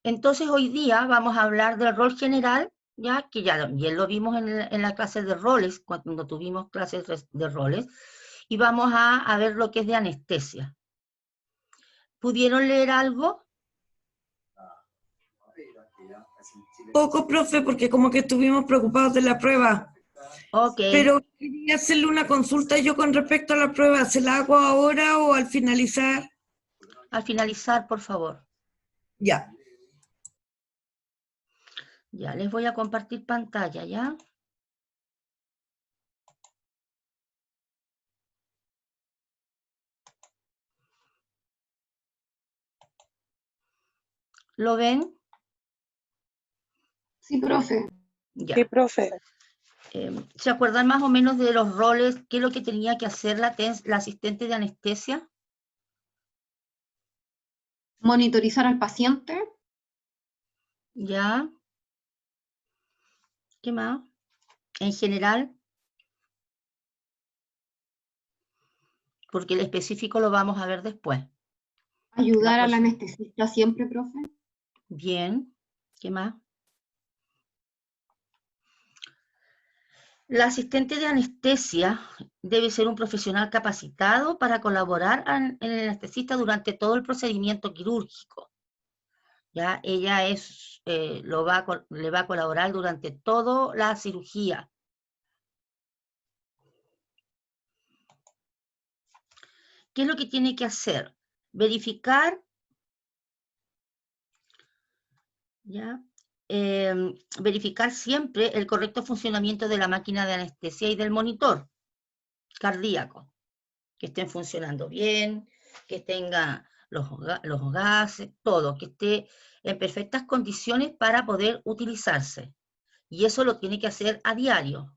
Entonces hoy día vamos a hablar del rol general, ya que ya bien lo vimos en la clase de roles, cuando tuvimos clases de roles, y vamos a ver lo que es de anestesia. ¿Pudieron leer algo? Poco, profe, porque como que estuvimos preocupados de la prueba. Ok. Pero quería hacerle una consulta yo con respecto a la prueba. ¿Se la hago ahora o al finalizar? Al finalizar, por favor. Ya. Ya, les voy a compartir pantalla, ¿ya? ¿Lo ven? Sí, profe. Ya. Sí, profe. ¿Se acuerdan más o menos de los roles? ¿Qué es lo que tenía que hacer la asistente de anestesia? Monitorizar al paciente. ¿Ya? ¿Qué más? En general, porque el específico lo vamos a ver después. Ayudar al anestesista siempre, profe. Bien. ¿Qué más? La asistente de anestesia debe ser un profesional capacitado para colaborar en el anestesista durante todo el procedimiento quirúrgico. ¿Ya? Ella le va a colaborar durante toda la cirugía. ¿Qué es lo que tiene que hacer? Verificar, ¿ya? Verificar siempre el correcto funcionamiento de la máquina de anestesia y del monitor cardíaco, que estén funcionando bien, que tenga los gases, todo, que esté en perfectas condiciones para poder utilizarse. Y eso lo tiene que hacer a diario.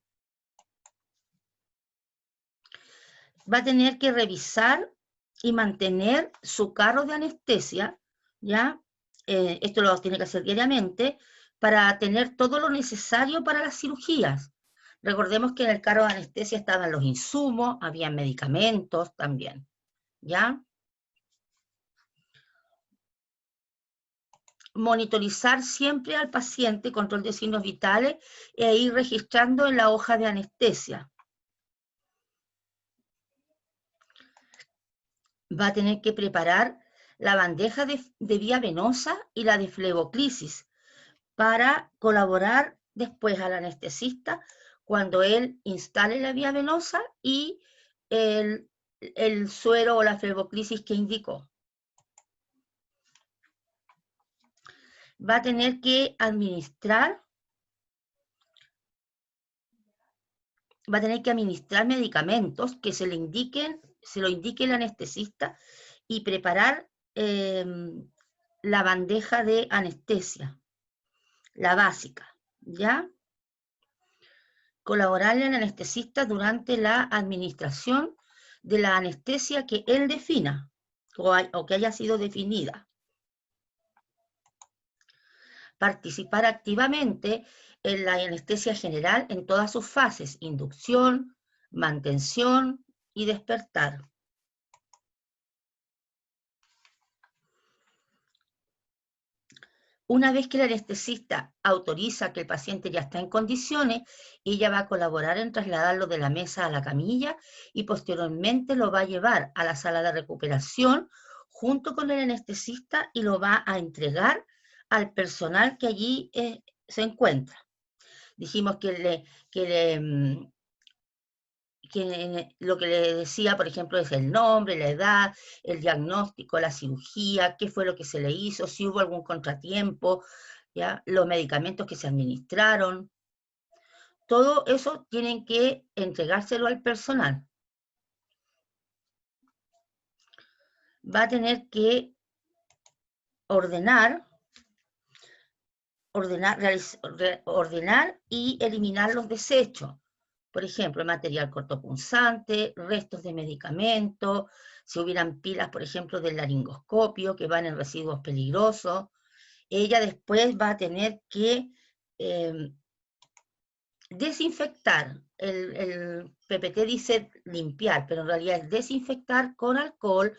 Va a tener que revisar y mantener su carro de anestesia, ¿ya? Esto lo tiene que hacer diariamente para tener todo lo necesario para las cirugías. Recordemos que en el carro de anestesia estaban los insumos, había medicamentos también, ¿ya? Monitorizar siempre al paciente, control de signos vitales, e ir registrando en la hoja de anestesia. Va a tener que preparar la bandeja de vía venosa y la de fleboclisis para colaborar después al anestesista cuando él instale la vía venosa y el suero o la fleboclisis que indicó. Va a tener que administrar medicamentos que se lo indique el anestesista y preparar la bandeja de anestesia, la básica, ¿ya? Colaborarle al anestesista durante la administración de la anestesia que él defina o que haya sido definida. Participar activamente en la anestesia general en todas sus fases: inducción, mantención y despertar. Una vez que el anestesista autoriza que el paciente ya está en condiciones, ella va a colaborar en trasladarlo de la mesa a la camilla y posteriormente lo va a llevar a la sala de recuperación junto con el anestesista y lo va a entregar al personal que allí se encuentra. Dijimos que lo que le decía, por ejemplo, es el nombre, la edad, el diagnóstico, la cirugía, qué fue lo que se le hizo, si hubo algún contratiempo, ¿ya? Los medicamentos que se administraron. Todo eso tienen que entregárselo al personal. Va a tener que ordenar y eliminar los desechos. Por ejemplo, material cortopunzante, restos de medicamentos, si hubieran pilas, por ejemplo, del laringoscopio que van en residuos peligrosos. Ella después va a tener que desinfectar. El PPT dice limpiar, pero en realidad es desinfectar con alcohol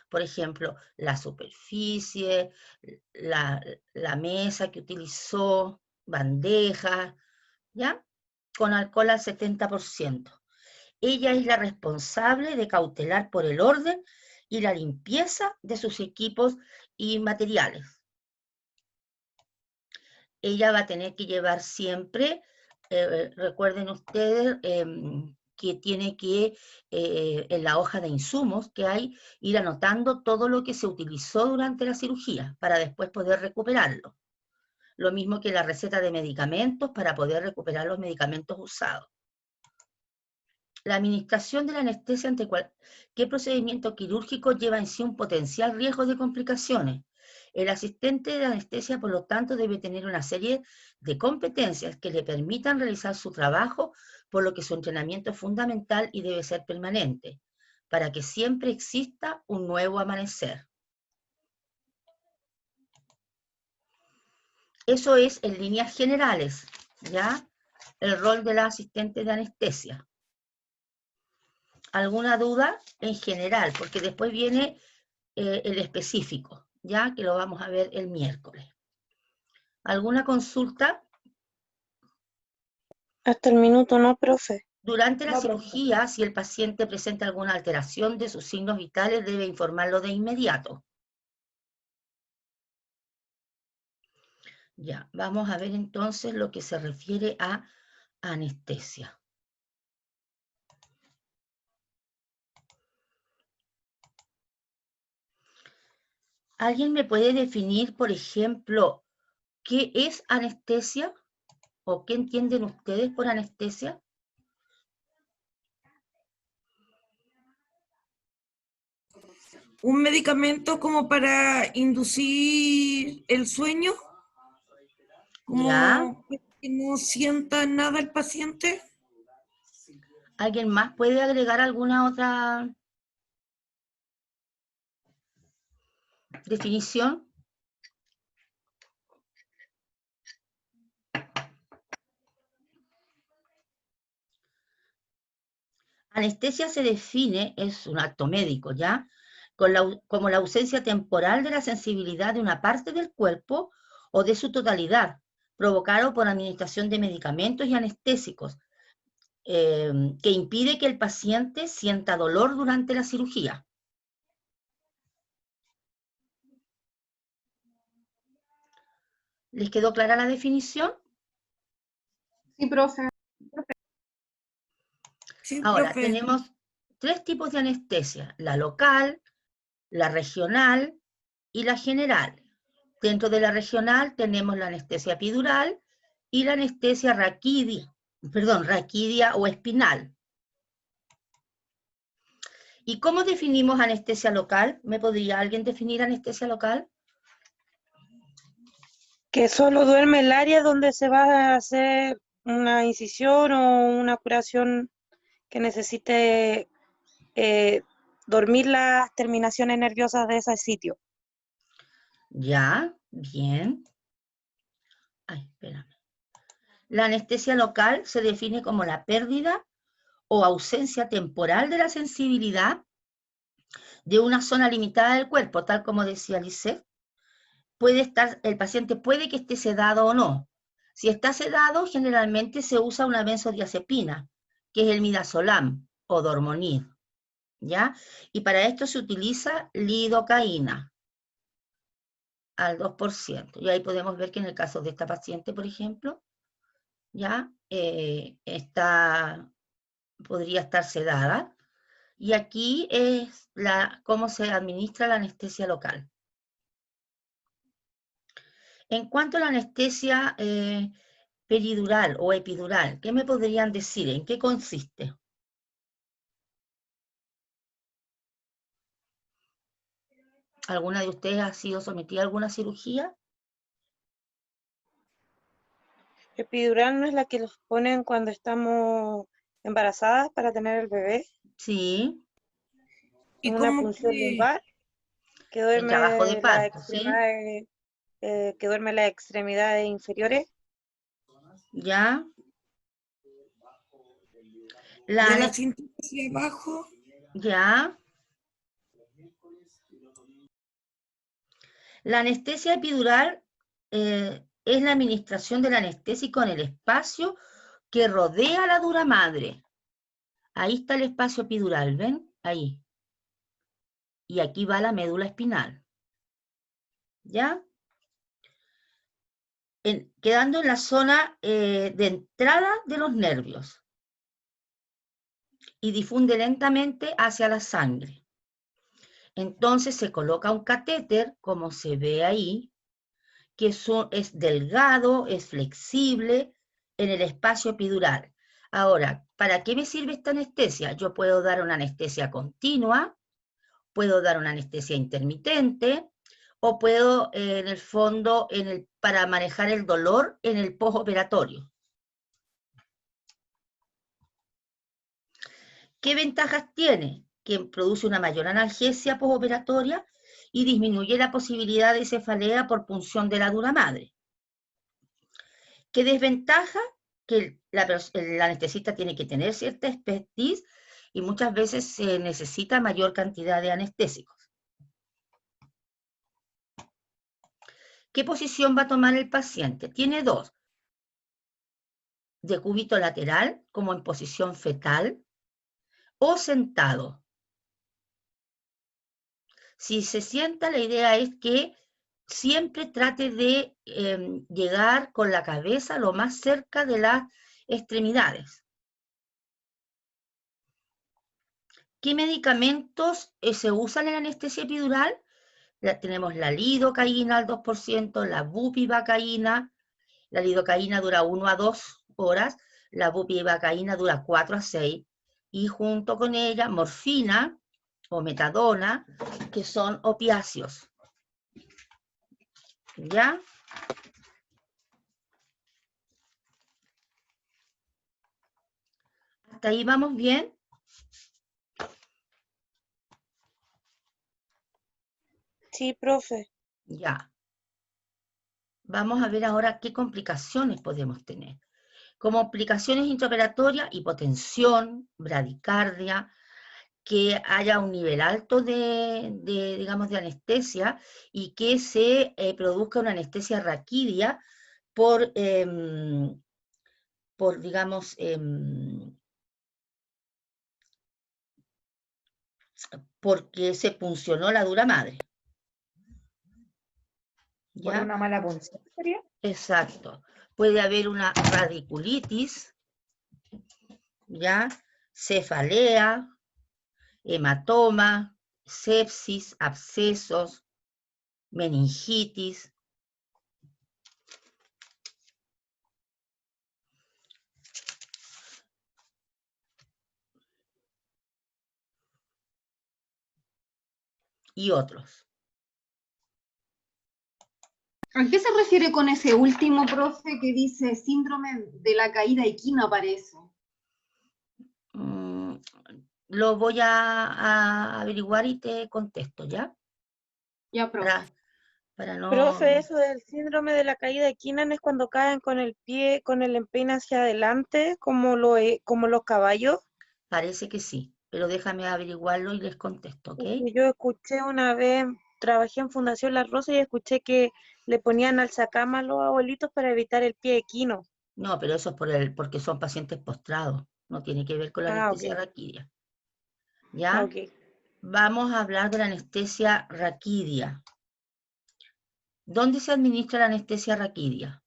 Por ejemplo, la superficie, la mesa que utilizó, bandejas, ¿ya? Con alcohol al 70%. Ella es la responsable de cautelar por el orden y la limpieza de sus equipos y materiales. Ella va a tener que llevar siempre, recuerden ustedes, que tiene que, en la hoja de insumos que hay, ir anotando todo lo que se utilizó durante la cirugía para después poder recuperarlo. Lo mismo que la receta de medicamentos para poder recuperar los medicamentos usados. La administración de la anestesia ante cualquier procedimiento quirúrgico lleva en sí un potencial riesgo de complicaciones. El asistente de anestesia, por lo tanto, debe tener una serie de competencias que le permitan realizar su trabajo, por lo que su entrenamiento es fundamental y debe ser permanente, para que siempre exista un nuevo amanecer. Eso es en líneas generales, ¿ya? El rol de la asistente de anestesia. ¿Alguna duda? En general, porque después viene el específico, ya que lo vamos a ver el miércoles. ¿Alguna consulta? Hasta el minuto no, profe. Durante la cirugía, si el paciente presenta alguna alteración de sus signos vitales, debe informarlo de inmediato. Ya, vamos a ver entonces lo que se refiere a anestesia. ¿Alguien me puede definir, por ejemplo, qué es anestesia? ¿O qué entienden ustedes por anestesia? ¿Un medicamento como para inducir el sueño? Ya. ¿Como que no sienta nada el paciente? ¿Alguien más puede agregar alguna otra definición? Anestesia se define, es un acto médico, ¿ya? Como la ausencia temporal de la sensibilidad de una parte del cuerpo o de su totalidad, provocado por administración de medicamentos y anestésicos, que impide que el paciente sienta dolor durante la cirugía. ¿Les quedó clara la definición? Sí, profe. Sí, Ahora, profe. tenemos 3 tipos de anestesia: la local, la regional y la general. Dentro de la regional tenemos la anestesia epidural y la anestesia raquídea o espinal. ¿Y cómo definimos anestesia local? ¿Me podría alguien definir anestesia local? Que solo duerme el área donde se va a hacer una incisión o una curación que necesite dormir las terminaciones nerviosas de ese sitio. Ya, bien. Ay, espérame. La anestesia local se define como la pérdida o ausencia temporal de la sensibilidad de una zona limitada del cuerpo, tal como decía Lisset. El paciente puede que esté sedado o no. Si está sedado, generalmente se usa una benzodiazepina, que es el midazolam o dormonid, ¿ya? Y para esto se utiliza lidocaína al 2%. Y ahí podemos ver que en el caso de esta paciente, por ejemplo, ya podría estar sedada. Y aquí es cómo se administra la anestesia local. En cuanto a la anestesia peridural o epidural, ¿qué me podrían decir? ¿En qué consiste? ¿Alguna de ustedes ha sido sometida a alguna cirugía? Epidural no es la que los ponen cuando estamos embarazadas para tener el bebé. Sí. ¿Y Una cómo punción que lumbar que El trabajo de duerme las parto, ¿sí? extremidades, que duerme las extremidades inferiores. ¿Ya? de la cintura hacia abajo? ¿Ya? La anestesia epidural es la administración del anestésico en el espacio que rodea la dura madre. Ahí está el espacio epidural, ¿ven? Ahí. Y aquí va la médula espinal. ¿Ya? Quedando en la zona de entrada de los nervios. Y difunde lentamente hacia la sangre. Entonces se coloca un catéter, como se ve ahí, que es delgado, es flexible, en el espacio epidural. Ahora, ¿para qué me sirve esta anestesia? Yo puedo dar una anestesia continua, puedo dar una anestesia intermitente, o puedo, en el fondo, para manejar el dolor en el postoperatorio. ¿Qué ventajas tiene? Que produce una mayor analgesia postoperatoria y disminuye la posibilidad de cefalea por punción de la dura madre. ¿Qué desventaja? Que el anestesista tiene que tener cierta expertise y muchas veces se necesita mayor cantidad de anestésicos. ¿Qué posición va a tomar el paciente? Tiene dos. De cúbito lateral, como en posición fetal, o sentado. Si se sienta, la idea es que siempre trate de llegar con la cabeza lo más cerca de las extremidades. ¿Qué medicamentos se usan en la anestesia epidural? Tenemos la lidocaína al 2%, la bupivacaína. La lidocaína dura 1 a 2 horas, la bupivacaína dura 4 a 6, y junto con ella morfina o metadona, que son opiáceos. ¿Ya? ¿Hasta ahí vamos bien? Sí, profe. Ya. Vamos a ver ahora qué complicaciones podemos tener. Como complicaciones intraoperatorias, hipotensión, bradicardia, que haya un nivel alto digamos, de anestesia y que se produzca una anestesia raquídea digamos, porque se puncionó la dura madre. ¿Ya? ¿Por una mala punción sería? Exacto. Puede haber una radiculitis, ¿ya? Cefalea, hematoma, sepsis, abscesos, meningitis. Y otros. ¿A qué se refiere con ese último, profe, que dice síndrome de la caída equina, parece? Lo voy a averiguar y te contesto, ¿ya? Ya, profe. Para no... Profe, eso del síndrome de la caída de Keenan es cuando caen con el pie, con el empeine hacia adelante, como los caballos. Parece que sí, pero déjame averiguarlo y les contesto, ¿ok? Porque yo escuché una vez, trabajé en Fundación La Rosa y escuché que le ponían alzacama a los abuelitos para evitar el pie equino. No, pero eso es porque son pacientes postrados, no tiene que ver con la Ah, anestesia ok. raquídea. ¿Ya? Ok. Vamos a hablar de la anestesia raquídea. ¿Dónde se administra la anestesia raquídea?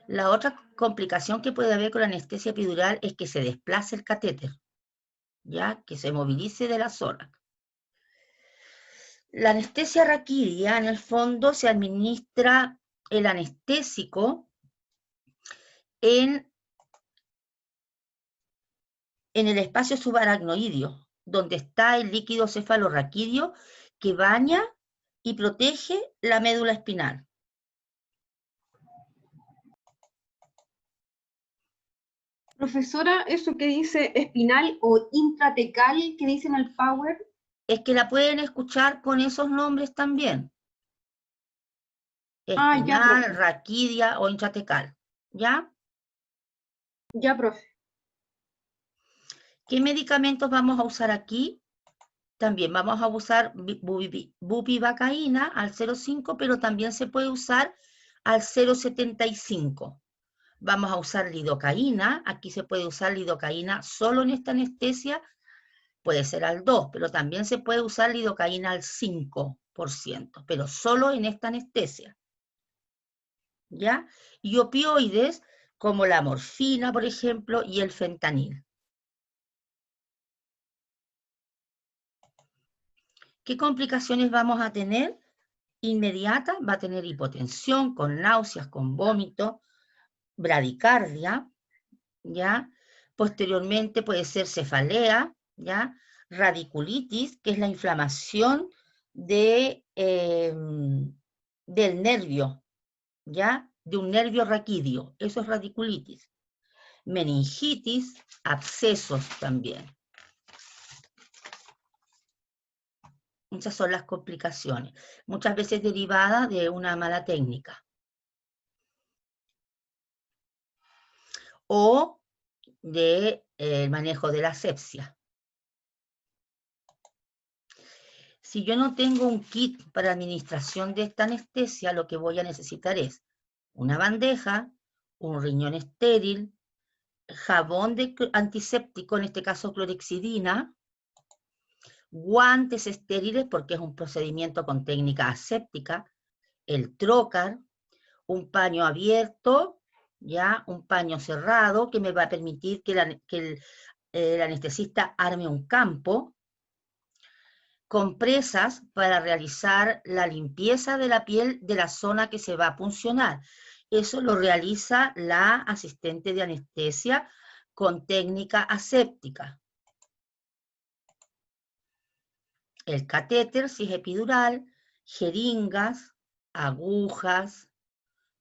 La otra complicación que puede haber con la anestesia epidural es que se desplace el catéter, ¿ya? Que se movilice de la zona. La anestesia raquídea, en el fondo, se administra el anestésico en el espacio subaracnoideo, donde está el líquido cefalorraquídeo que baña y protege la médula espinal. Profesora, eso que dice espinal o intratecal, que dice en el Power. Es que la pueden escuchar con esos nombres también. Ah, ya, Espinal, profe. raquídea o intratecal. ¿Ya? Ya, profe. ¿Qué medicamentos vamos a usar aquí? También vamos a usar bupivacaína al 0,5, pero también se puede usar al 0,75. Vamos a usar lidocaína, aquí se puede usar lidocaína solo en esta anestesia, puede ser al 2, pero también se puede usar lidocaína al 5%, pero solo en esta anestesia. ¿Ya? Y opioides como la morfina, por ejemplo, y el fentanil. ¿Qué complicaciones vamos a tener? Inmediata, va a tener hipotensión, con náuseas, con vómito, bradicardia, ¿ya? Posteriormente puede ser cefalea, ¿ya? Radiculitis, que es la inflamación del nervio, ¿ya? De un nervio raquídeo, eso es radiculitis. Meningitis, abscesos también. Esas son las complicaciones, muchas veces derivadas de una mala técnica. O del manejo de la asepsia. Si yo no tengo un kit para administración de esta anestesia, lo que voy a necesitar es una bandeja, un riñón estéril, jabón antiséptico, en este caso clorexidina, guantes estériles porque es un procedimiento con técnica aséptica, el trocar, un paño abierto, ya un paño cerrado que me va a permitir que el anestesista arme un campo, compresas para realizar la limpieza de la piel de la zona que se va a puncionar. Eso lo realiza la asistente de anestesia con técnica aséptica. El catéter, si es epidural, jeringas, agujas,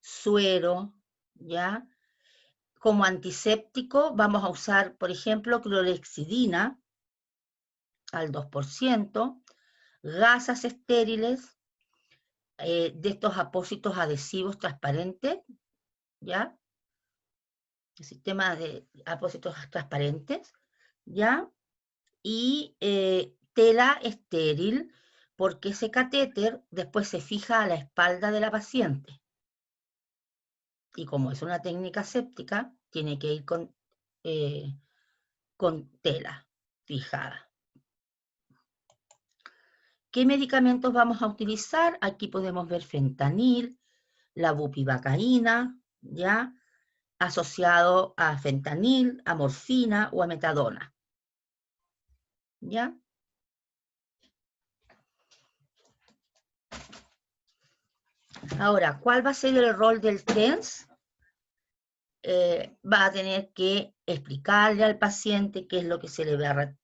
suero, ¿ya? Como antiséptico vamos a usar, por ejemplo, clorexidina al 2%, gasas estériles, de estos apósitos adhesivos transparentes, ¿ya? El sistema de apósitos transparentes, ¿ya? Y tela estéril, porque ese catéter después se fija a la espalda de la paciente. Y como es una técnica séptica, tiene que ir con tela fijada. ¿Qué medicamentos vamos a utilizar? Aquí podemos ver fentanil, la bupivacaína, ¿ya? Asociado a fentanil, a morfina o a metadona. ¿Ya? Ahora, ¿cuál va a ser el rol del TENS? Va a tener que explicarle al paciente qué es lo que se le va a...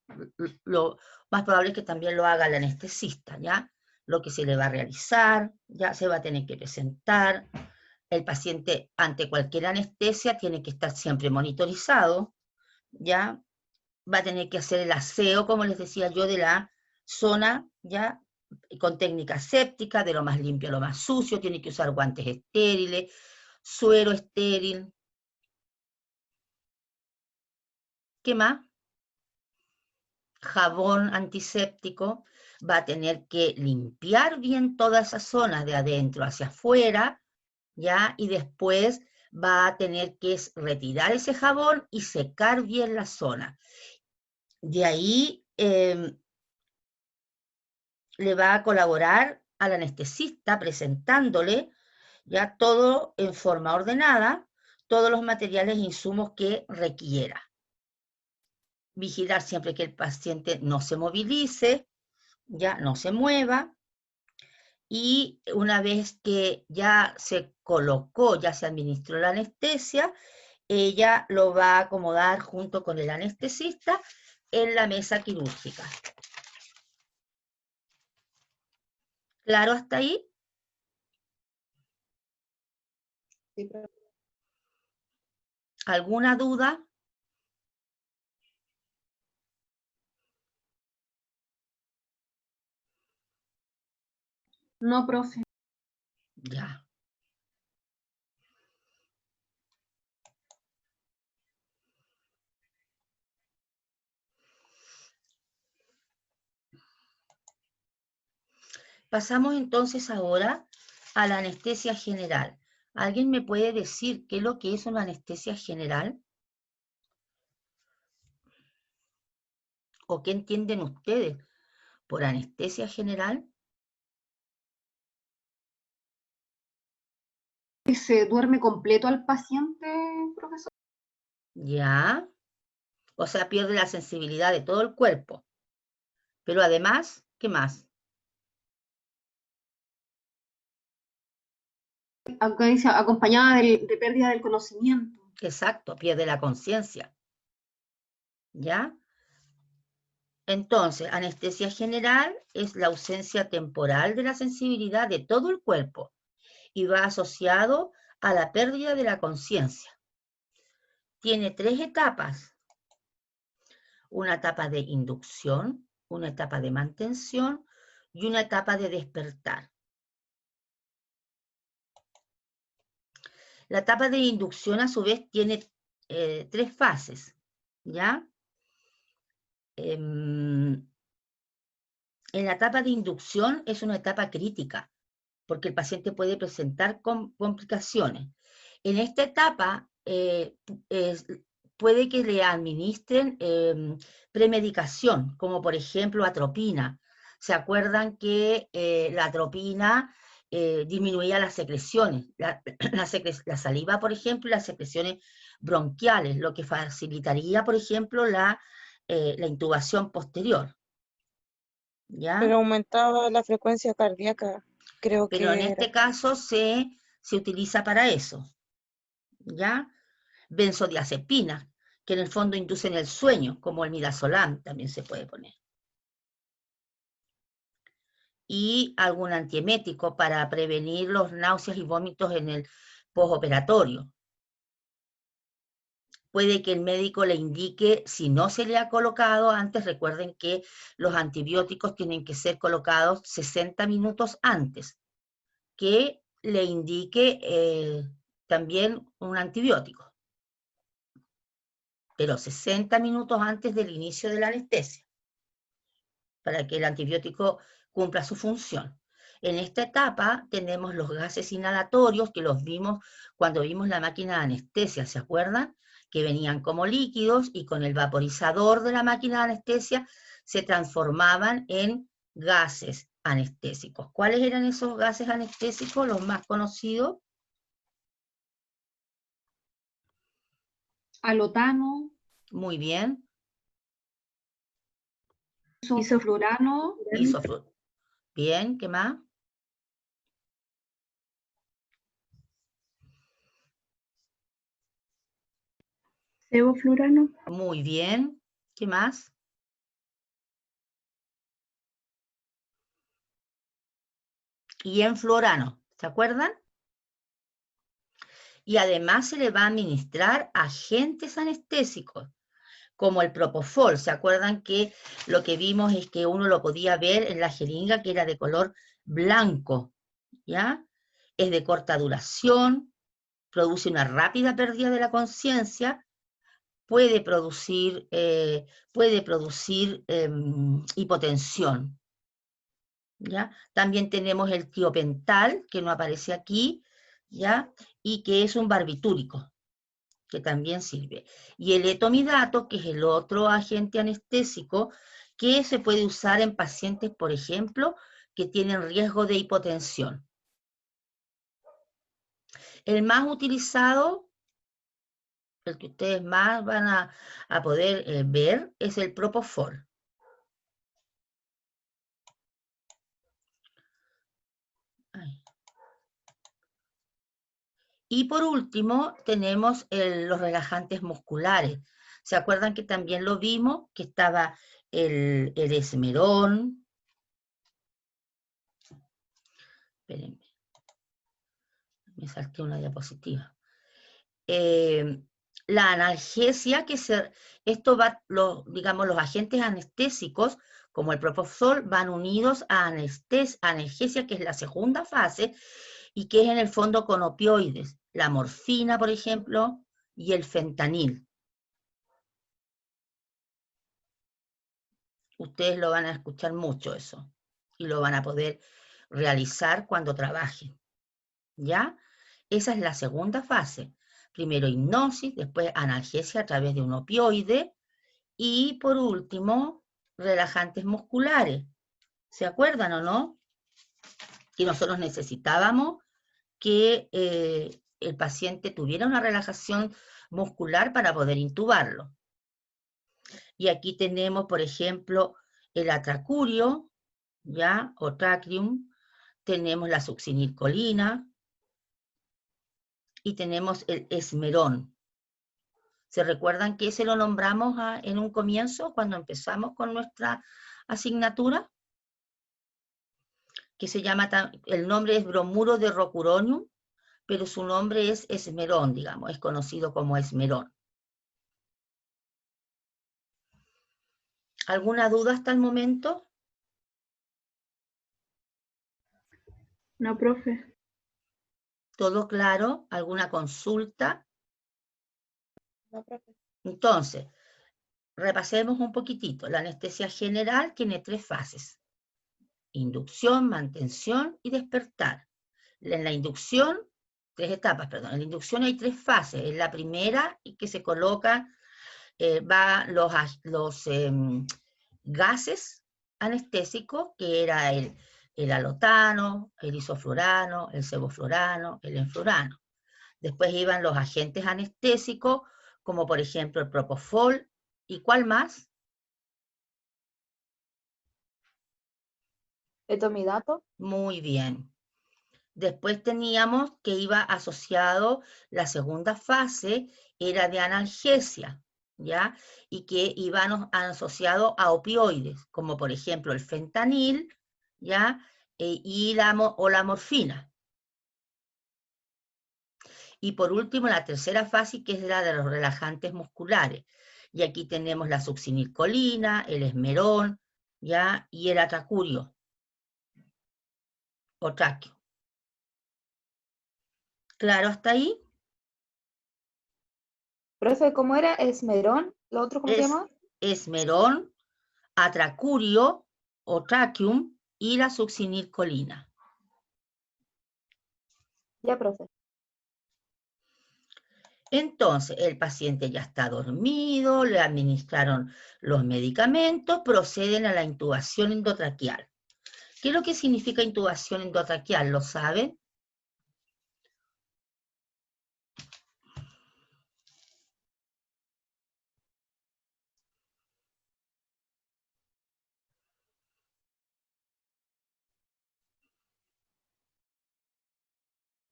Lo más probable es que también lo haga el anestesista, ¿ya? Lo que se le va a realizar, ya se va a tener que presentar. El paciente ante cualquier anestesia tiene que estar siempre monitorizado, ¿ya? Va a tener que hacer el aseo, como les decía yo, de la zona, ¿ya? Con técnica séptica, de lo más limpio a lo más sucio, tiene que usar guantes estériles, suero estéril. ¿Qué más? Jabón antiséptico, va a tener que limpiar bien toda esa zona de adentro hacia afuera, ¿ya? Y después va a tener que retirar ese jabón y secar bien la zona. De ahí le va a colaborar al anestesista presentándole ya todo en forma ordenada, todos los materiales e insumos que requiera. Vigilar siempre que el paciente no se movilice, ya no se mueva, y una vez que ya se colocó, ya se administró la anestesia, ella lo va a acomodar junto con el anestesista en la mesa quirúrgica. ¿Claro hasta ahí? Sí, profe. ¿Alguna duda? No, profe. Ya. Pasamos entonces ahora a la anestesia general. ¿Alguien me puede decir qué es lo que es una anestesia general? ¿O qué entienden ustedes por anestesia general? ¿Que se duerme completo al paciente, profesor? Ya. O sea, pierde la sensibilidad de todo el cuerpo. Pero además, ¿qué más? Acá dice acompañada de pérdida del conocimiento. Exacto, pierde la conciencia. ¿Ya? Entonces, anestesia general es la ausencia temporal de la sensibilidad de todo el cuerpo y va asociado a la pérdida de la conciencia. Tiene 3 etapas. Una etapa de inducción, una etapa de mantención y una etapa de despertar. La etapa de inducción, a su vez, tiene 3 fases, ¿ya? En la etapa de inducción es una etapa crítica, porque el paciente puede presentar complicaciones. En esta etapa puede que le administren premedicación, como por ejemplo atropina. ¿Se acuerdan que la atropina disminuía las secreciones? La saliva, por ejemplo, y las secreciones bronquiales, lo que facilitaría, por ejemplo, la intubación posterior. ¿Ya? Pero aumentaba la frecuencia cardíaca, creo Pero en que era. este caso se utiliza para eso, ¿ya? Benzodiazepinas, que en el fondo inducen el sueño, como el midazolam también se puede poner. Y algún antiemético para prevenir los náuseas y vómitos en el postoperatorio. Puede que el médico le indique, si no se le ha colocado antes, recuerden que los antibióticos tienen que ser colocados 60 minutos antes, que le indique también un antibiótico, pero 60 minutos antes del inicio de la anestesia, para que el antibiótico cumpla su función. En esta etapa tenemos los gases inhalatorios, que los vimos cuando vimos la máquina de anestesia, ¿se acuerdan? Que venían como líquidos y con el vaporizador de la máquina de anestesia se transformaban en gases anestésicos. ¿Cuáles eran esos gases anestésicos, los más conocidos? Alotano, Muy bien. isoflurano, Bien, ¿qué más? Sevoflurano. Muy bien. ¿Qué más? Y enflorano, ¿se acuerdan? Y además se le va a administrar agentes anestésicos, como el propofol. ¿Se acuerdan que lo que vimos es que uno lo podía ver en la jeringa, que era de color blanco, ¿ya? Es de corta duración, produce una rápida pérdida de la conciencia, puede producir hipotensión, ¿ya? También tenemos el tiopental, que no aparece aquí, ¿ya? Y que es un barbitúrico, que también sirve. Y el etomidato, que es el otro agente anestésico, que se puede usar en pacientes, por ejemplo, que tienen riesgo de hipotensión. El más utilizado, el que ustedes más van a poder ver, es el propofol. Y por último, tenemos los relajantes musculares. ¿Se acuerdan que también lo vimos? Que estaba el esmerón. Espérenme. Me salté una diapositiva. La analgesia, esto va, digamos, los agentes anestésicos, como el propofol, van unidos a analgesia, que es la segunda fase, y que es en el fondo con opioides, la morfina, por ejemplo, y el fentanil. Ustedes lo van a escuchar mucho eso, y lo van a poder realizar cuando trabajen, ¿ya? Esa es la segunda fase. Primero hipnosis, después analgesia a través de un opioide y por último relajantes musculares. ¿Se acuerdan o no? Que nosotros necesitábamos que el paciente tuviera una relajación muscular para poder intubarlo. Y aquí tenemos, por ejemplo, el atracurio, ¿ya? O tracrium, tenemos la succinilcolina y tenemos el esmerón. ¿Se recuerdan que ese lo nombramos en un comienzo, cuando empezamos con nuestra asignatura? Que se llama, el nombre es bromuro de rocuronium, pero su nombre es esmerón, digamos, es conocido como esmerón. ¿Alguna duda hasta el momento? No, profe. ¿Todo claro? ¿Alguna consulta? No, profe. Entonces, repasemos un poquitito. La anestesia general tiene 3 fases: inducción, mantención y despertar. En la inducción, 3 etapas, perdón. En la inducción hay 3 fases. En la primera, y que se colocan los gases anestésicos, que era el alotano, el isoflurano, el sevoflurano, el enflurano. Después iban los agentes anestésicos, como por ejemplo el propofol. ¿Y cuál más? Etomidato. Muy bien. Después teníamos que iba asociado, la segunda fase era de analgesia, ¿ya? Y que iban asociados a opioides, como por ejemplo el fentanil, ¿ya? Y la morfina. Y por último, la tercera fase, que es la de los relajantes musculares. Y aquí tenemos la succinilcolina, el esmerón, ¿ya? Y el atracurio, o traqueo. ¿Claro hasta ahí? Profe, ¿cómo era? Esmerón. ¿Lo otro cómo se llama? Esmerón, atracurio o tracheum y la succinilcolina. Ya, profe. Entonces, el paciente ya está dormido, le administraron los medicamentos, proceden a la intubación endotraqueal. ¿Qué es lo que significa intubación endotraqueal? ¿Lo saben?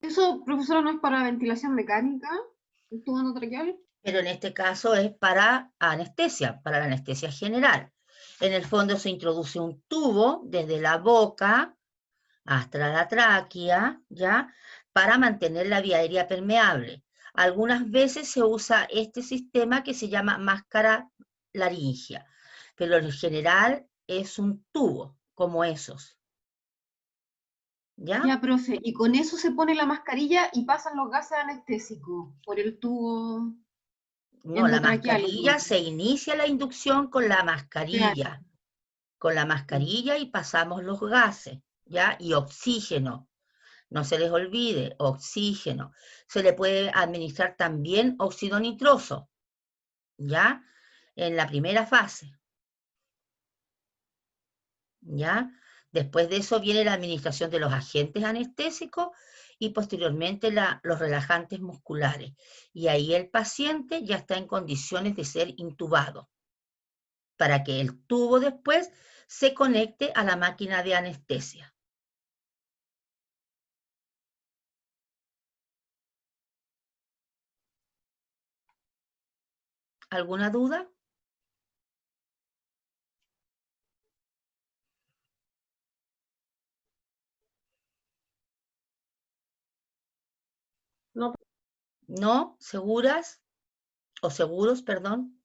¿Eso, profesora, no es para ventilación mecánica? ¿El tubo endotraqueal? Pero en este caso es para anestesia, para la anestesia general. En el fondo se introduce un tubo desde la boca hasta la tráquea, ¿ya? Para mantener la vía aérea permeable. Algunas veces se usa este sistema que se llama máscara laringea, pero en general es un tubo, como esos. ¿Ya? Ya, profe, y con eso se pone la mascarilla y pasan los gases anestésicos por el tubo No, la endotraqueal, mascarilla, entonces. se inicia la inducción con la Claro. mascarilla. Con la mascarilla y pasamos los gases, ¿ya? Y oxígeno. No se les olvide, oxígeno. Se le puede administrar también óxido nitroso, ¿ya? En la primera fase, ¿ya? Después de eso viene la administración de los agentes anestésicos y posteriormente los relajantes musculares. Y ahí el paciente ya está en condiciones de ser intubado, para que el tubo después se conecte a la máquina de anestesia. ¿Alguna duda? No. ¿No? ¿Seguras? ¿O seguros, perdón?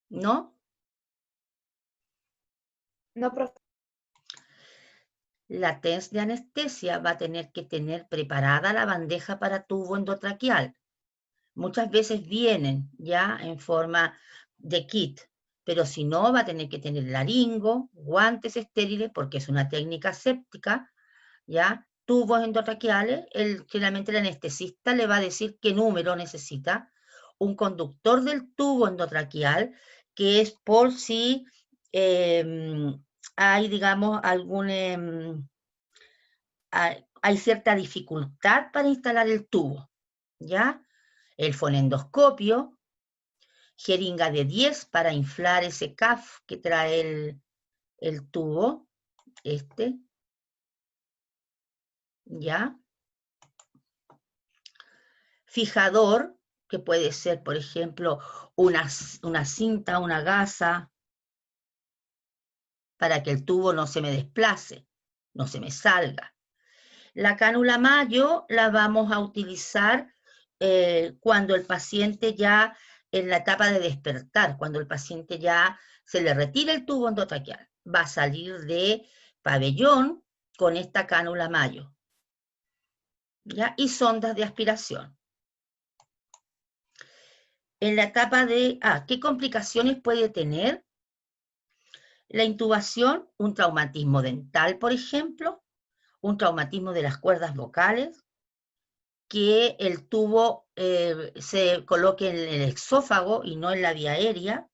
¿No? No, profe. La TENS de anestesia va a tener que tener preparada la bandeja para tubo endotraqueal. Muchas veces vienen ya en forma de kit, pero si no, va a tener que tener laringo, guantes estériles, porque es una técnica séptica, ¿ya? Tubos endotraqueales, generalmente el anestesista le va a decir qué número necesita, un conductor del tubo endotraqueal, que es por si hay, digamos, hay cierta dificultad para instalar el tubo, ¿ya? El fonendoscopio, jeringa de 10 para inflar ese CAF que trae el tubo, ¿ya? Fijador, que puede ser, por ejemplo, una cinta, una gasa, para que el tubo no se me desplace, no se me salga. La cánula Mayo la vamos a utilizar cuando el paciente ya, en la etapa de despertar, cuando el paciente ya se le retira el tubo endotraqueal. Va a salir de pabellón con esta cánula Mayo, ¿ya? Y sondas de aspiración. En la etapa de, ¿qué complicaciones puede tener la intubación? Un traumatismo dental, por ejemplo, un traumatismo de las cuerdas vocales, que el tubo se coloque en el esófago y no en la vía aérea,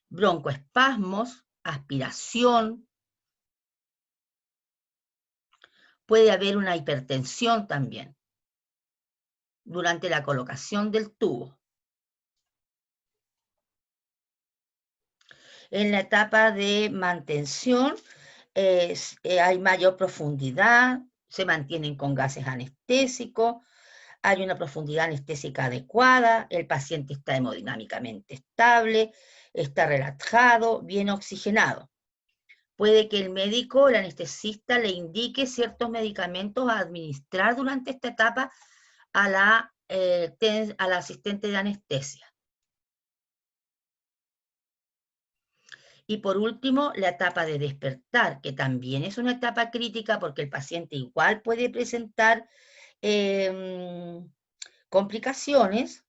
broncoespasmos, aspiración, puede haber una hipertensión también durante la colocación del tubo. En la etapa de mantención hay mayor profundidad, se mantienen con gases anestésicos, hay una profundidad anestésica adecuada, el paciente está hemodinámicamente estable, está relajado, bien oxigenado. Puede que el médico, el anestesista, le indique ciertos medicamentos a administrar durante esta etapa a la asistente de anestesia. Y por último, la etapa de despertar, que también es una etapa crítica porque el paciente igual puede presentar complicaciones.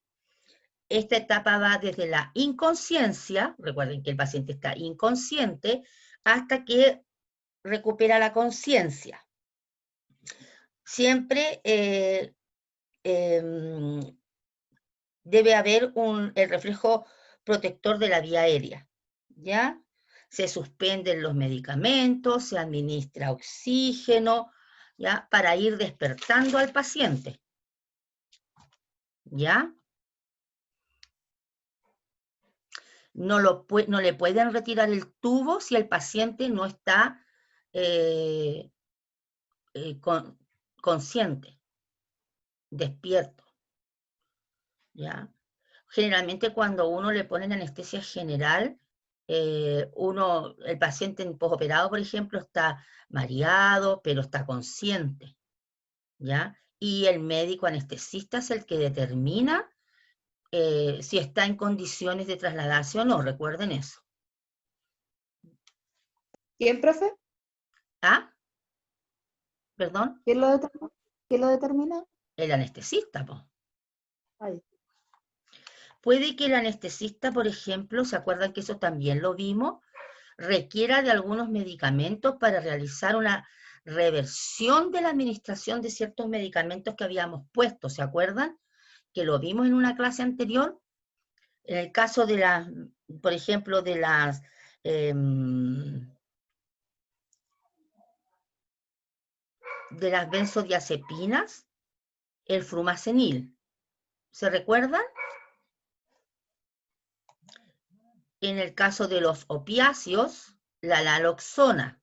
Esta etapa va desde la inconsciencia, recuerden que el paciente está inconsciente, hasta que recupera la conciencia. Siempre debe haber el reflejo protector de la vía aérea, ¿ya? Se suspenden los medicamentos, se administra oxígeno, ¿ya? Para ir despertando al paciente, ¿ya? No le pueden retirar el tubo si el paciente no está consciente, despierto, ¿ya? Generalmente cuando uno le pone anestesia general, el paciente en posoperado, por ejemplo, está mareado, pero está consciente, ¿ya? Y el médico anestesista es el que determina si está en condiciones de trasladarse o no, recuerden eso. ¿Quién, profe? ¿Ah? ¿Perdón? ¿Quién lo determina? ¿Quién lo determina? El anestesista, po. Ahí. Puede que el anestesista, por ejemplo, ¿se acuerdan que eso también lo vimos? Requiera de algunos medicamentos para realizar una reversión de la administración de ciertos medicamentos que habíamos puesto, ¿se acuerdan? Que lo vimos en una clase anterior. En el caso de las, por ejemplo, de las benzodiazepinas, el frumacenil. ¿Se recuerdan? En el caso de los opiáceos, la naloxona.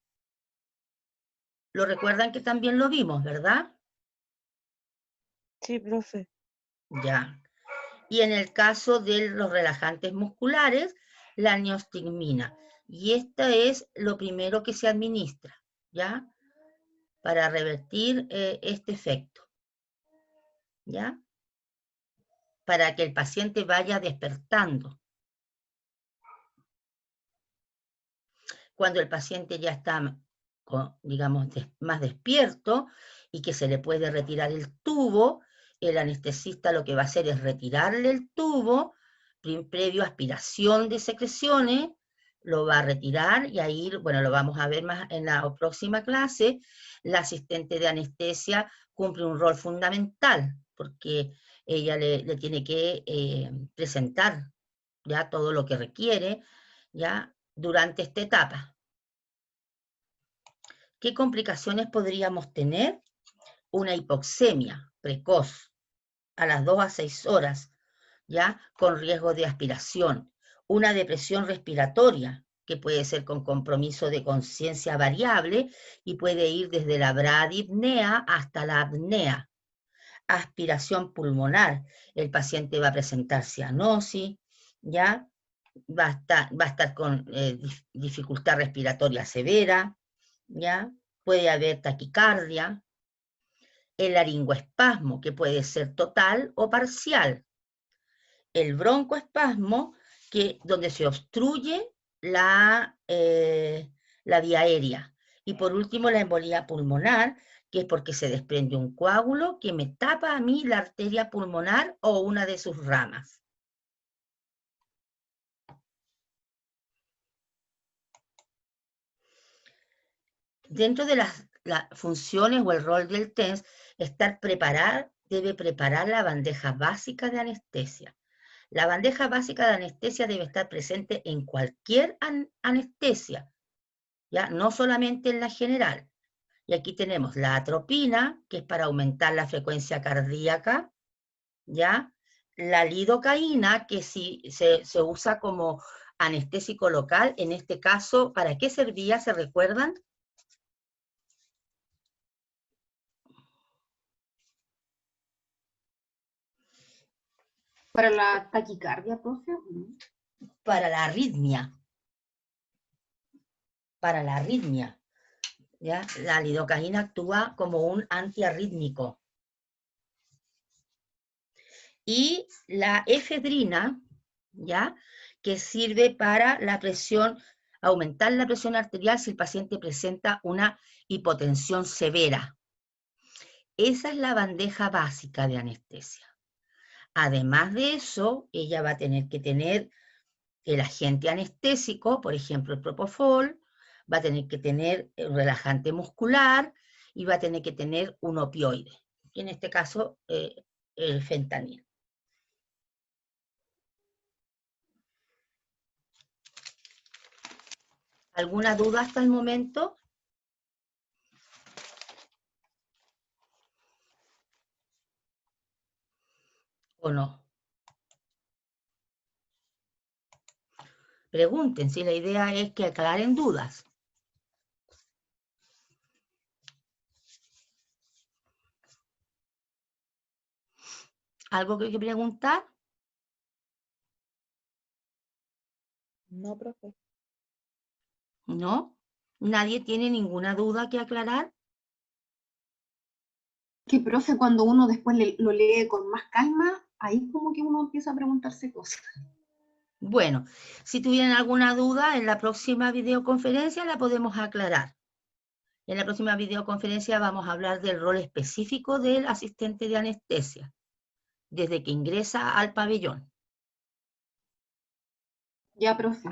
¿Lo recuerdan que también lo vimos, verdad? Sí, profe. Ya. Y en el caso de los relajantes musculares, la neostigmina. Y esta es lo primero que se administra, ¿ya? Para revertir este efecto, ¿ya? Para que el paciente vaya despertando. Cuando el paciente ya está, digamos, más despierto y que se le puede retirar el tubo, el anestesista lo que va a hacer es retirarle el tubo, previo aspiración de secreciones, lo va a retirar y ahí, bueno, lo vamos a ver más en la próxima clase. La asistente de anestesia cumple un rol fundamental porque ella le tiene que presentar ya todo lo que requiere ya durante esta etapa. ¿Qué complicaciones podríamos tener? Una hipoxemia precoz a las 2 a 6 horas, ya con riesgo de aspiración, una depresión respiratoria que puede ser con compromiso de conciencia variable y puede ir desde la bradipnea hasta la apnea. Aspiración pulmonar, el paciente va a presentar cianosis, ya va a estar con dificultad respiratoria severa, ya puede haber taquicardia, el laringoespasmo, que puede ser total o parcial, el broncoespasmo, donde se obstruye la vía aérea, y por último la embolía pulmonar, que es porque se desprende un coágulo que me tapa a mí la arteria pulmonar o una de sus ramas. Dentro de las funciones o el rol del TENS, debe preparar la bandeja básica de anestesia. La bandeja básica de anestesia debe estar presente en cualquier anestesia, ¿ya? No solamente en la general. Y aquí tenemos la atropina, que es para aumentar la frecuencia cardíaca, ¿ya? La lidocaína, que sí se usa como anestésico local, en este caso, ¿para qué servía? ¿Se recuerdan? ¿Para la taquicardia, profe? Para la arritmia. Para la arritmia, ¿ya? La lidocaína actúa como un antiarrítmico. Y la efedrina, ¿ya? Que sirve para la presión, aumentar la presión arterial si el paciente presenta una hipotensión severa. Esa es la bandeja básica de anestesia. Además de eso, ella va a tener que tener el agente anestésico, por ejemplo el propofol, va a tener que tener un relajante muscular y va a tener que tener un opioide, y en este caso el fentanil. ¿Alguna duda hasta el momento? ¿O no? Pregunten, si la idea es que aclaren dudas. ¿Algo que hay que preguntar? No, profe. ¿No? ¿Nadie tiene ninguna duda que aclarar? Que, profe, cuando uno después lo lee con más calma, ahí como que uno empieza a preguntarse cosas. Bueno, si tuvieran alguna duda, en la próxima videoconferencia la podemos aclarar. En la próxima videoconferencia vamos a hablar del rol específico del asistente de anestesia, desde que ingresa al pabellón. Ya, profe.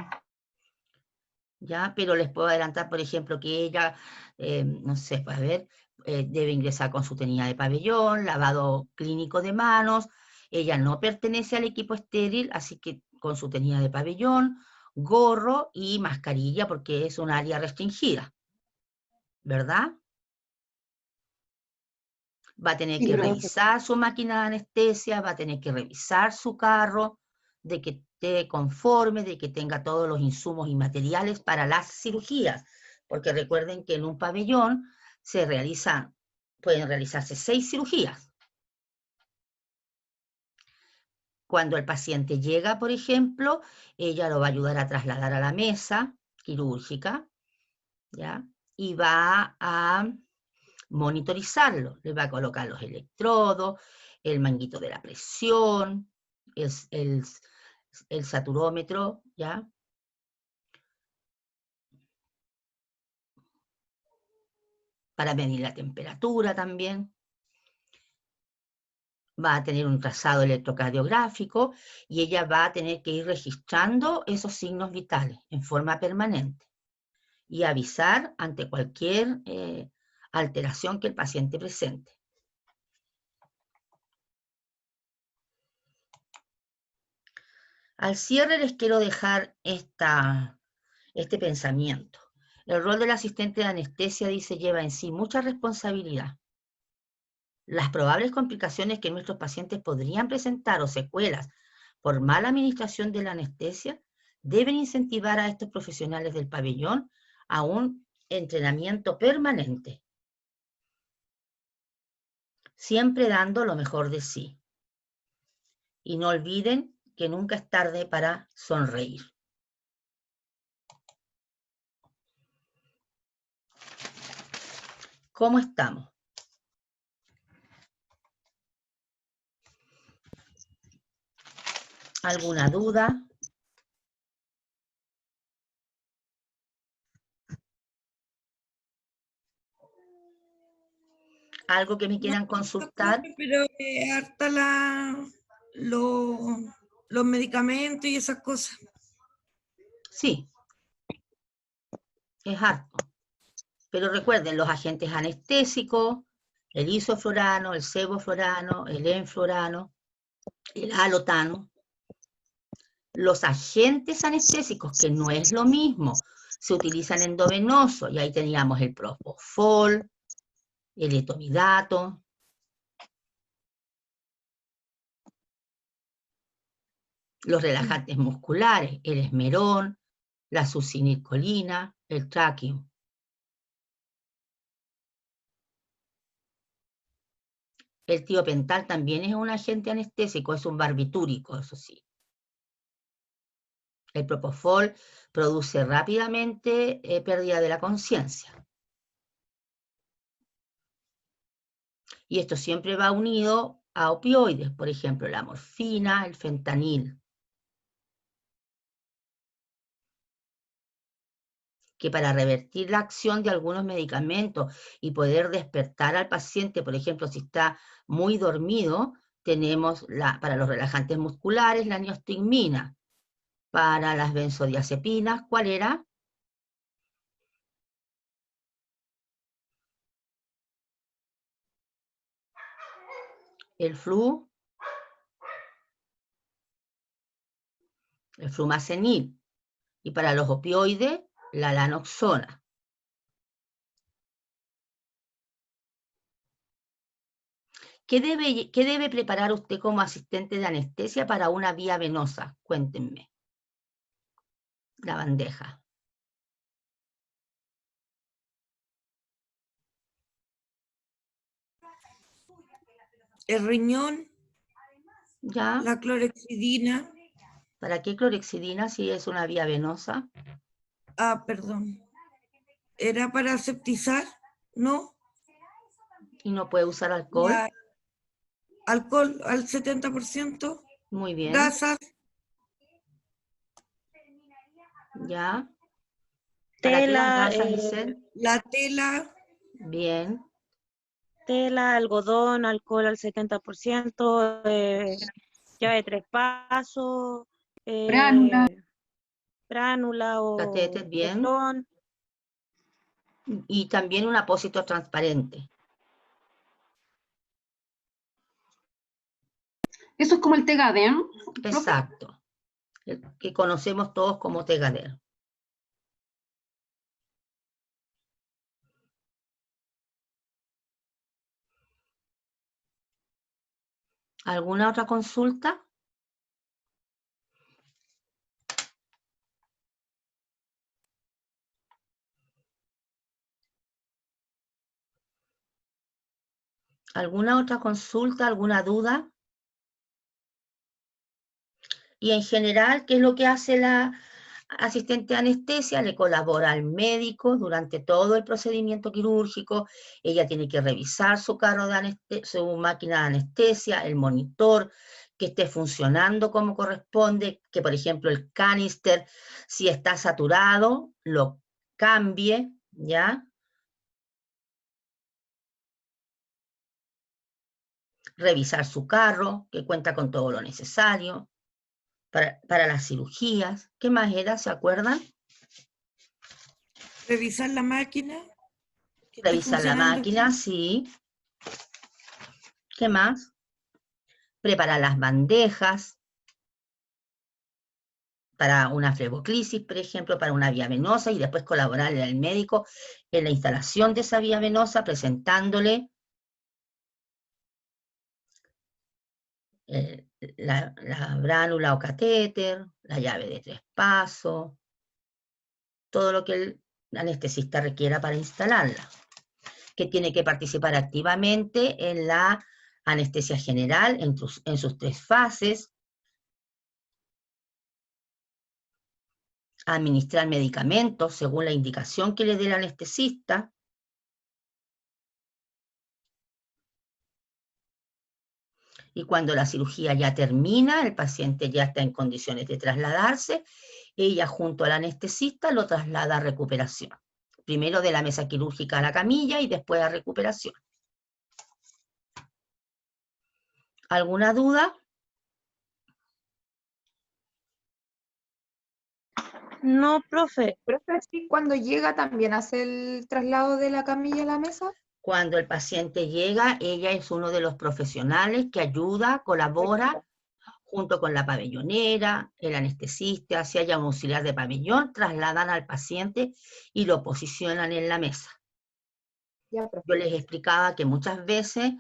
¿Ya? Pero les puedo adelantar, por ejemplo, que ella, no sé, pues a ver, debe ingresar con su tenida de pabellón, lavado clínico de manos, ella no pertenece al equipo estéril, así que con su tenida de pabellón, gorro y mascarilla, porque es un área restringida, ¿verdad? Va a tener Sí, que profe. revisar su máquina de anestesia, va a tener que revisar su carro, de que esté conforme, de que tenga todos los insumos y materiales para las cirugías, porque recuerden que en un pabellón pueden realizarse 6 cirugías. Cuando el paciente llega, por ejemplo, ella lo va a ayudar a trasladar a la mesa quirúrgica, ¿ya? Y va a monitorizarlo, le va a colocar los electrodos, el manguito de la presión, el saturómetro, ¿ya? Para medir la temperatura también. va a tener un trazado electrocardiográfico y ella va a tener que ir registrando esos signos vitales en forma permanente y avisar ante cualquier alteración que el paciente presente. Al cierre les quiero dejar este pensamiento. El rol del asistente de anestesia, dice, lleva en sí mucha responsabilidad. Las probables complicaciones que nuestros pacientes podrían presentar o secuelas por mala administración de la anestesia deben incentivar a estos profesionales del pabellón a un entrenamiento permanente, siempre dando lo mejor de sí. Y no olviden que nunca es tarde para sonreír. ¿Cómo estamos? ¿Alguna duda? ¿Algo que me quieran consultar? Pero harta los medicamentos y esas cosas. Sí, es harto. Pero recuerden, los agentes anestésicos, el isoflurano, el sevoflurano, el enflurano, el alotano. Los agentes anestésicos, que no es lo mismo, se utilizan endovenoso, y ahí teníamos el propofol, el etomidato. Los relajantes musculares, el esmerón, la succinilcolina, el traquium. El tiopental también es un agente anestésico, es un barbitúrico, eso sí. El propofol produce rápidamente pérdida de la conciencia. Y esto siempre va unido a opioides, por ejemplo, la morfina, el fentanil. Que para revertir la acción de algunos medicamentos y poder despertar al paciente, por ejemplo, si está muy dormido, tenemos para los relajantes musculares la neostigmina. Para las benzodiazepinas, ¿cuál era? El flumazenil. Y para los opioides, la naloxona. ¿Qué debe preparar usted como asistente de anestesia para una vía venosa? Cuéntenme. La bandeja. El riñón, ¿Ya? la clorexidina. ¿Para qué clorexidina si es una vía venosa? Ah, perdón. ¿Era para aseptizar? ¿No? ¿Y no puede usar alcohol? Ya. Alcohol al 70%. Muy bien. Gasas. ¿Ya? ¿Para qué las Tela, gasas, Giselle? La tela. Bien. tela, algodón, alcohol al 70%, llave de 3 pasos, Bránula. bránula o Catéter, bien. teflón. Y también un apósito transparente. Eso es como el Tegaden. Exacto. El que conocemos todos como Tegader. ¿Alguna otra consulta? ¿Alguna otra consulta? ¿Alguna duda? Y en general, ¿qué es lo que hace la asistente de anestesia? Le colabora al médico durante todo el procedimiento quirúrgico. Ella tiene que revisar su carro de su máquina de anestesia, el monitor, que esté funcionando como corresponde, que por ejemplo el canister, si está saturado, lo cambie, ¿ya? revisar su carro, que cuenta con todo lo necesario para las cirugías. ¿Qué más era? ¿Se acuerdan? Revisar la máquina. Que esté Revisar la funcionando. máquina, sí. ¿Qué más? Preparar las bandejas para una fleboclisis, por ejemplo, para una vía venosa, y después colaborarle al médico en la instalación de esa vía venosa, presentándole la bránula o catéter, la llave de 3 pasos, todo lo que el anestesista requiera para instalarla, que tiene que participar activamente en la anestesia general, en sus 3 fases, administrar medicamentos según la indicación que le dé el anestesista, y cuando la cirugía ya termina, el paciente ya está en condiciones de trasladarse, ella junto al anestesista lo traslada a recuperación. Primero de la mesa quirúrgica a la camilla y después a recuperación. ¿Alguna duda? No, profe. Profe, sí, cuando llega también hace el traslado de la camilla a la mesa. Cuando el paciente llega, ella es uno de los profesionales que ayuda, colabora, junto con la pabellonera, el anestesista, si haya un auxiliar de pabellón, trasladan al paciente y lo posicionan en la mesa. Ya, profe. Yo les explicaba que muchas veces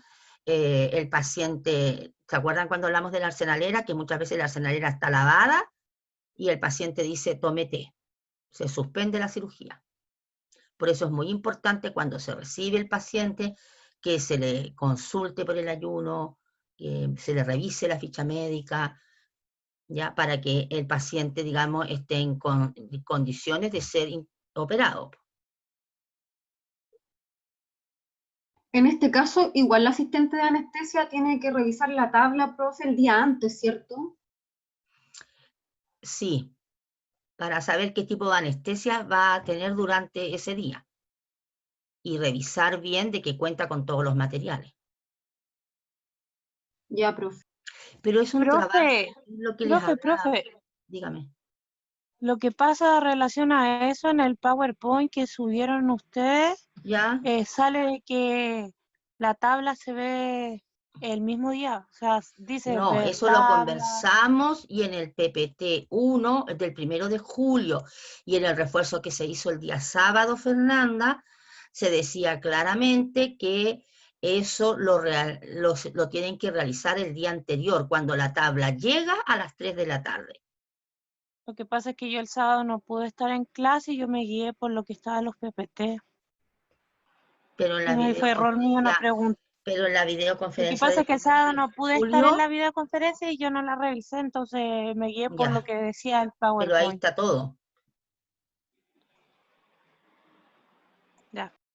el paciente, ¿se acuerdan cuando hablamos de la arsenalera? Que muchas veces la arsenalera está lavada y el paciente dice, tome té. Se suspende la cirugía. Por eso es muy importante cuando se recibe el paciente que se le consulte por el ayuno, que se le revise la ficha médica, ya para que el paciente, digamos, esté en condiciones de ser operado. En este caso, igual la asistente de anestesia tiene que revisar la tabla, profe, el día antes, ¿cierto? Sí, para saber qué tipo de anestesia va a tener durante ese día. Y revisar bien de que cuenta con todos los materiales. Ya, profe. Pero es un trabajo, Profe, lo que les hablaba. profe, Dígame. lo que pasa en relación a eso en el PowerPoint que subieron ustedes, ¿Ya? sale de que la tabla se ve el mismo día. O sea, dice No, ver eso lo tabla. conversamos y en el PPT 1 del 1 de julio y en el refuerzo que se hizo el día sábado, Fernanda, se decía claramente que eso lo tienen que realizar el día anterior, cuando la tabla llega a las 3 de la tarde. Lo que pasa es que yo el sábado no pude estar en clase y yo me guié por lo que estaba en los PPT. Pero en la Y fue error mío no videoconferencia, preguntar. pero en la Lo que videoconferencia pasa del es que el 1 sábado de no pude estar en la julio, videoconferencia y yo no la revisé, entonces me guié por lo ya, que decía el pero ahí PowerPoint. está todo.